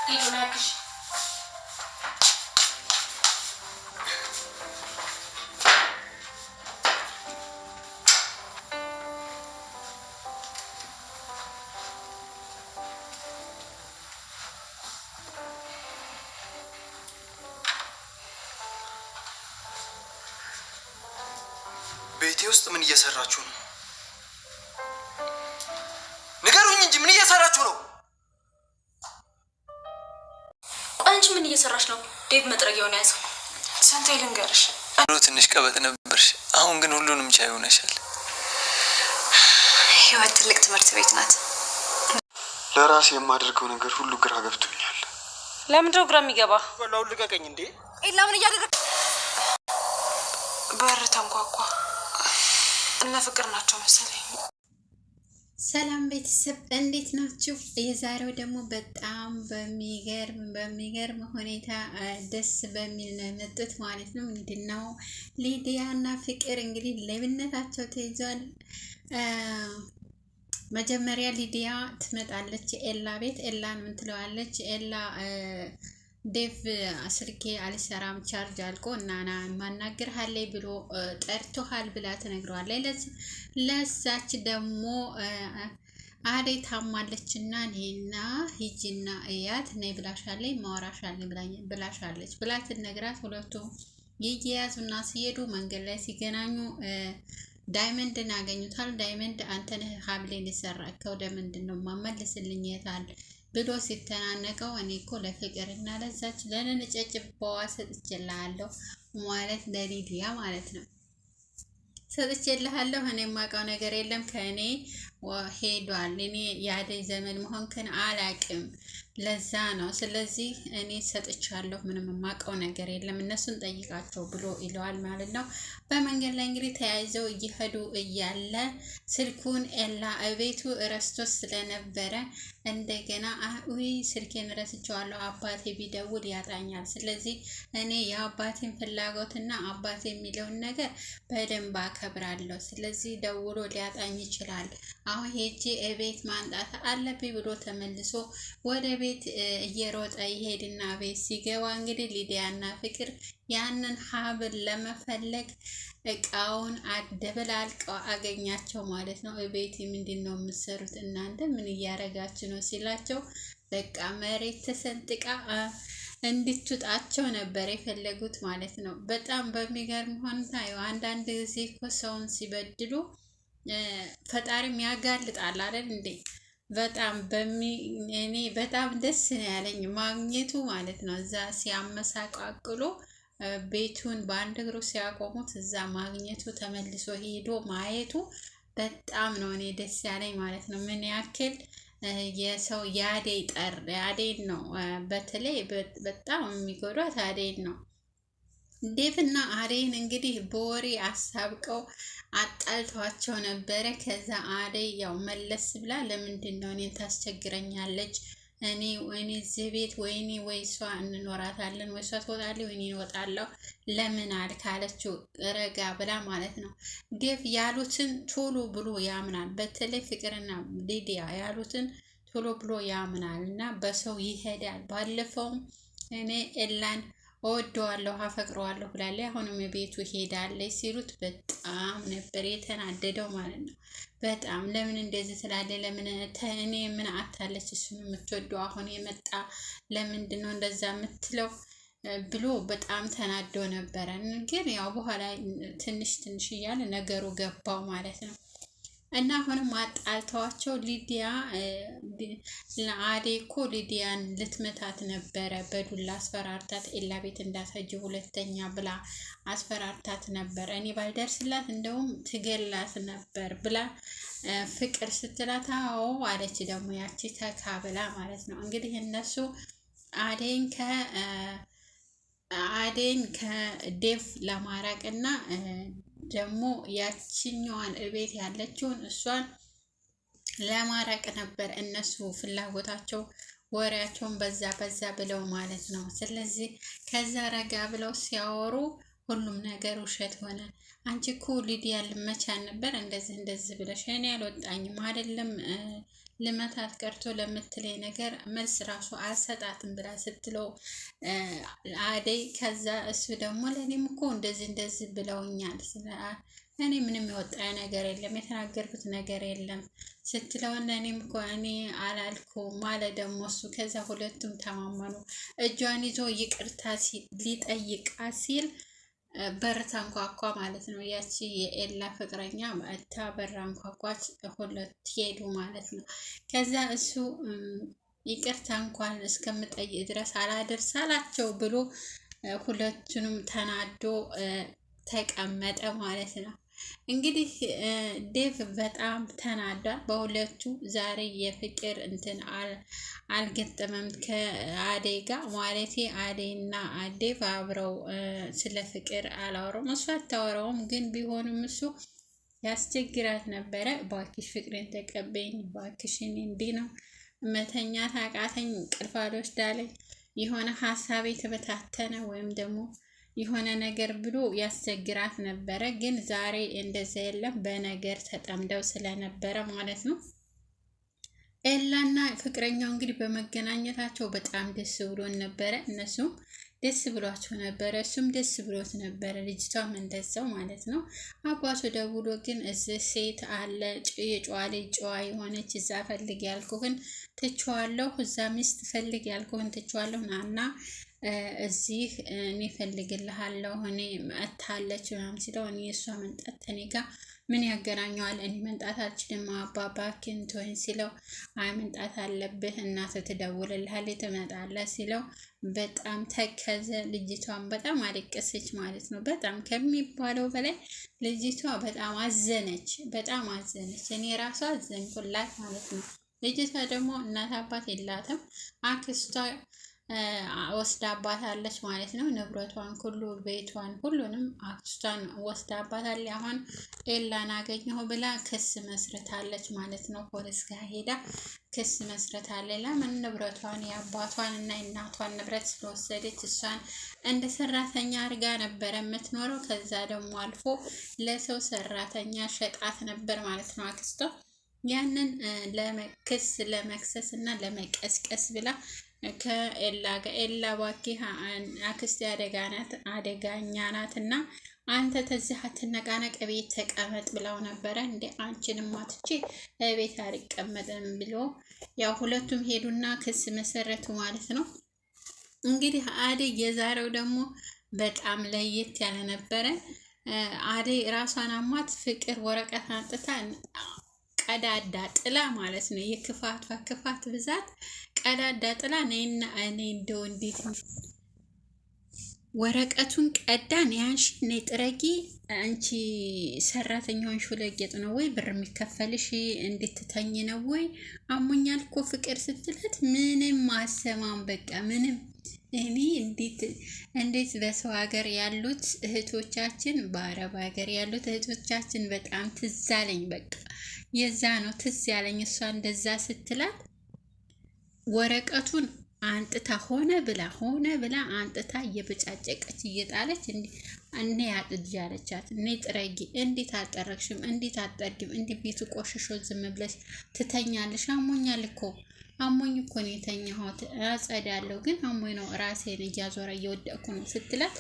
ይሉናክሽ ቤቴ ውስጥ ምን እየሰራችሁ ነው? ንገሩኝ እንጂ ምን እየሰራችሁ ነው? አንቺ ምን እየሰራሽ ነው? ዴቭ መጥረጊያውን ያዘው። ስንቴ ልንገርሽ? ትንሽ ቀበጥ ነበርሽ፣ አሁን ግን ሁሉንም ቻይ ሆነሻል። ህይወት ትልቅ ትምህርት ቤት ናት። ለራሴ የማደርገው ነገር ሁሉ ግራ ገብቶኛል። ለምንድነው ግራ የሚገባ? ወላው ልቀቀኝ እንዴ! ኤላ ምን እያደረገ? በር ተንኳኳ። እነ ፍቅር ናቸው መሰለኝ። ሰላም ቤተሰብ እንዴት ናችሁ? የዛሬው ደግሞ በጣም በሚገርም ሁኔታ ደስ በሚል ነው የመጡት ማለት ነው። ምንድነው ሊዲያ እና ፍቅር እንግዲህ ሌብነታቸው ተይዟል። መጀመሪያ ሊዲያ ትመጣለች ኤላ ቤት። ኤላን ምን ትለዋለች? ኤላ ዴቭ ስልኬ አልሰራም ቻርጅ አልቆ እናና ማናገርሃለይ ብሎ ጠርቶሃል ብላ ትነግረዋለች። ለዛች ደግሞ አደይ ታማለችና ነይና ሂጂና እያት ነይ ብላሻለች ማወራሻለች ብላሻለች ብላ ትነግራት። ሁለቱም ይያያዙና ሲሄዱ መንገድ ላይ ሲገናኙ ዳይመንድን ያገኙታል። ዳይመንድ አንተ ነህ ሀብሌን የሰራከው ለምንድነው ማመልስልኝ የታል ብሎ ሲተናነቀው እኔ እኮ ለፍቅርና ለዛች ለነጨጭባዋ ሰጥቼልሃለሁ ማለት ለሊዲያ ማለት ነው። ሰጥቼልሃለሁ እኔ የማውቀው ነገር የለም ከእኔ ሄዷል። እኔ የአደይ ዘመን መሆንክን አላቅም ለዛ ነው። ስለዚህ እኔ ሰጥቻለሁ ምንም የማውቀው ነገር የለም እነሱን ጠይቃቸው ብሎ ይለዋል ማለት ነው። በመንገድ ላይ እንግዲህ ተያይዘው እየሄዱ እያለ ስልኩን ኤላ እቤቱ ረስቶት ስለነበረ እንደገና ስልኬን ረስቼዋለሁ አባቴ ቢደውል ያጣኛል። ስለዚህ እኔ የአባቴን ፍላጎትና አባቴ የሚለውን ነገር በደንብ አከብራለሁ። ስለዚህ ደውሎ ሊያጣኝ ይችላል። አሁን ሄጄ እቤት ማንጣት አለብኝ ብሎ ተመልሶ ወደ ቤት እየሮጠ ይሄድና ቤት ሲገባ እንግዲህ ሊዲያና ፍቅር ያንን ሀብል ለመፈለግ እቃውን አደበላልቀው አገኛቸው ማለት ነው። ቤት ምንድነው የምትሰሩት እናንተ ምን እያረጋችሁ ነው ሲላቸው በቃ መሬት ተሰንጥቃ እንድትውጣቸው ነበር የፈለጉት ማለት ነው። በጣም በሚገርም ሁኔታ አንዳንድ ጊዜ እኮ ሰውን ሲበድሉ ፈጣሪም ያጋልጣል አይደል እንዴ? በጣም እኔ በጣም ደስ ነው ያለኝ ማግኘቱ ማለት ነው። እዛ ሲያመሳቃቅሉ ቤቱን በአንድ እግሩ ሲያቆሙት እዛ ማግኘቱ ተመልሶ ሄዶ ማየቱ በጣም ነው እኔ ደስ ያለኝ ማለት ነው። ምን ያክል የሰው የአደይን ነው በተለይ በጣም የሚጎዷት አደይን ነው። ዴቭና አደይን እንግዲህ በወሬ አሳብቀው አጣልተዋቸው ነበረ። ከዛ አደይ ያው መለስ ብላ ለምንድን ነው እኔን ታስቸግረኛለች? እኔ እዚህ ቤት ወይኔ ወይ እሷ እንኖራታለን ወይ እሷ ትወጣለች ወይኔ እወጣለሁ ለምን አልካለችው ረጋ ብላ ማለት ነው። ዴቭ ያሉትን ቶሎ ብሎ ያምናል። በተለይ ፍቅርና ሊዲያ ያሉትን ቶሎ ብሎ ያምናል እና በሰው ይሄዳል። ባለፈውም እኔ ኤላን እወደዋለሁ አፈቅረዋለሁ ብላለች። አሁንም ቤቱ ሄዳለች ሲሉት በጣም ነበር የተናደደው ማለት ነው። በጣም ለምን እንደዚህ ስላለ ለምን እኔ ምን አታለች እሱን የምትወደው አሁን የመጣ ለምንድን ነው እንደዛ የምትለው ብሎ በጣም ተናዶ ነበረ። ግን ያው በኋላ ትንሽ እያለ ነገሩ ገባው ማለት ነው። እና አሁንም አጣልተዋቸው ሊዲያ ለአደይ እኮ ሊዲያን ልትመታት ነበረ በዱላ አስፈራርታት ኤላ ቤት እንዳትሄጂ ሁለተኛ ብላ አስፈራርታት ነበር። እኔ ባልደርስላት እንደውም ትገላት ነበር ብላ ፍቅር ስትላት አዎ አለች። ደግሞ ያቺ ተካብላ ማለት ነው። እንግዲህ እነሱ አደይን ከዴቭ ለማራቅና ደግሞ ያቺኛዋን እቤት ያለችውን እሷን ለማራቅ ነበር እነሱ ፍላጎታቸው። ወሬያቸውን በዛ ብለው ማለት ነው። ስለዚህ ከዛ ረጋ ብለው ሲያወሩ ሁሉም ነገር ውሸት ሆነ። አንቺ እኮ ሊዲያ ልመቻን ነበር እንደዚህ ብለሽ እኔ አልወጣኝም አይደለም ልመታት ቀርቶ ለምትለኝ ነገር መልስ ራሱ አልሰጣትም ብላ ስትለው አደይ ከዛ እሱ ደግሞ ለእኔም እኮ እንደዚህ ብለውኛል፣ እኔ ምንም የወጣ ነገር የለም የተናገርኩት ነገር የለም ስትለው እኔም እኮ እኔ አላልኩም ማለት ደግሞ እሱ ከዛ ሁለቱም ተማመኑ። እጇን ይዞ ይቅርታ ሊጠይቃት ሲል በር ታንኳኳ ማለት ነው። ያቺ የኤላ ፍቅረኛ መታ በር አንኳኳች። ሁለት ሄዱ ማለት ነው። ከዛ እሱ ይቅርታ እንኳን እስከምጠይቅ ድረስ አላደርሳላቸው ብሎ ሁለቱንም ተናዶ ተቀመጠ ማለት ነው። እንግዲህ ዴቭ በጣም ተናዷል በሁለቱ። ዛሬ የፍቅር እንትን አልገጠመም ከአደይ ጋር ማለት አደይና ዴቭ አብረው ስለ ፍቅር አላወራውም። እሱ አታወራውም፣ ግን ቢሆንም እሱ ያስቸግራት ነበረ። ባክሽ ፍቅሬን ተቀበይኝ፣ ባክሽ እኔ እንዲህ ነው መተኛት አቃተኝ፣ እንቅልፍ አልወስዳለኝ፣ የሆነ ሀሳቤ ተበታተነ ወይም ደግሞ የሆነ ነገር ብሎ ያስቸግራት ነበረ። ግን ዛሬ እንደዛ የለም፣ በነገር ተጠምደው ስለነበረ ማለት ነው። ኤላና ፍቅረኛው እንግዲህ በመገናኘታቸው በጣም ደስ ብሎን ነበረ። እነሱም ደስ ብሏቸው ነበረ፣ እሱም ደስ ብሎት ነበረ፣ ልጅቷም እንደዛው ማለት ነው። አባቱ ደውሎ ግን እዚህ ሴት አለ የጨዋ ልጅ ጨዋ የሆነች እዛ ፈልግ ያልኩህን ትቼዋለሁ፣ እዛ ሚስት ፈልግ ያልኩህን ትቼዋለሁ፣ ናና እዚህ እኔ ፈልግልሃለሁ እኔ መጥታለች ምናምን ሲለው እኔ እሷ መንጣት እኔ ጋር ምን ያገናኘዋል? እኔ መንጣት አልችልም አባባ ኪንቶኝ ሲለው አይ መንጣት አለብህ እናትህ ትደውልልሃለች ትመጣለህ ሲለው በጣም ተከዘ። ልጅቷን በጣም አለቀሰች ማለት ነው። በጣም ከሚባለው በላይ ልጅቷ በጣም አዘነች፣ በጣም አዘነች። እኔ ራሷ አዘንኩላት ማለት ነው። ልጅቷ ደግሞ እናት አባት የላትም። አክስቷ ወስዳባታለች ማለት ነው። ንብረቷን ሁሉ ቤቷን ሁሉንም አክስቷን ወስዳባታለች። አሁን ኤላን አገኘሁ ብላ ክስ መስርታለች ማለት ነው። ፖሊስ ጋር ሄዳ ክስ መስርታለች። ለምን? ንብረቷን የአባቷን እና የእናቷን ንብረት ስለወሰደች እሷን እንደ ሰራተኛ አድርጋ ነበረ የምትኖረው። ከዛ ደግሞ አልፎ ለሰው ሰራተኛ ሸጣት ነበር ማለት ነው አክስቷ። ያንን ክስ ለመክሰስ እና ለመቀስቀስ ብላ ከኤላ ጋር ኤላ ባኪ አክስቴ አደጋኛ ናት እና አንተ ተዚህ አትነቃነቅ ቤት ተቀመጥ ብለው ነበረ። እንደ አንቺንም አትቼ ቤት አልቀመጥም ብሎ ያው ሁለቱም ሄዱና ክስ መሰረቱ ማለት ነው። እንግዲህ አደይ የዛሬው ደግሞ በጣም ለየት ያለ ነበረ። አደይ ራሷን አሟት ፍቅር ወረቀት አንጥታ ቀዳዳ ጥላ ማለት ነው። የክፋቷ ክፋት ብዛት ቀዳዳ ጥላ ነይና እኔ እንደው እንዴት ወረቀቱን ቀዳን ያንሺ ነይ ጥረጊ አንቺ ሰራተኛውን ሹለጌጥ ነው ወይ ብር የሚከፈልሽ እንድትተኝ ነው ወይ አሞኛል እኮ ፍቅር ስትለት ምንም አሰማም። በቃ ምንም እኔ እንዴት በሰው ሀገር ያሉት እህቶቻችን በአረብ ሀገር ያሉት እህቶቻችን በጣም ትዝ አለኝ። በቃ የዛ ነው ትዝ ያለኝ። እሷ እንደዛ ስትላት ወረቀቱን አንጥታ ሆነ ብላ አንጥታ እየበጫጨቀች እየጣለች እኔ አጥጅ ያለቻት እኔ ጥረጊ፣ እንዴት አልጠረግሽም? እንዴት አትጠርጊም? እንዴት ቤቱ ቆሽሾ ዝም ብለሽ ትተኛለሽ? አሞኛል እኮ አሞኝ እኮ ነው የተኛሁት፣ አጸዳለሁ ግን አሞኝ ነው ራሴን እያዞረ እየወደቅኩ ነው ስትላት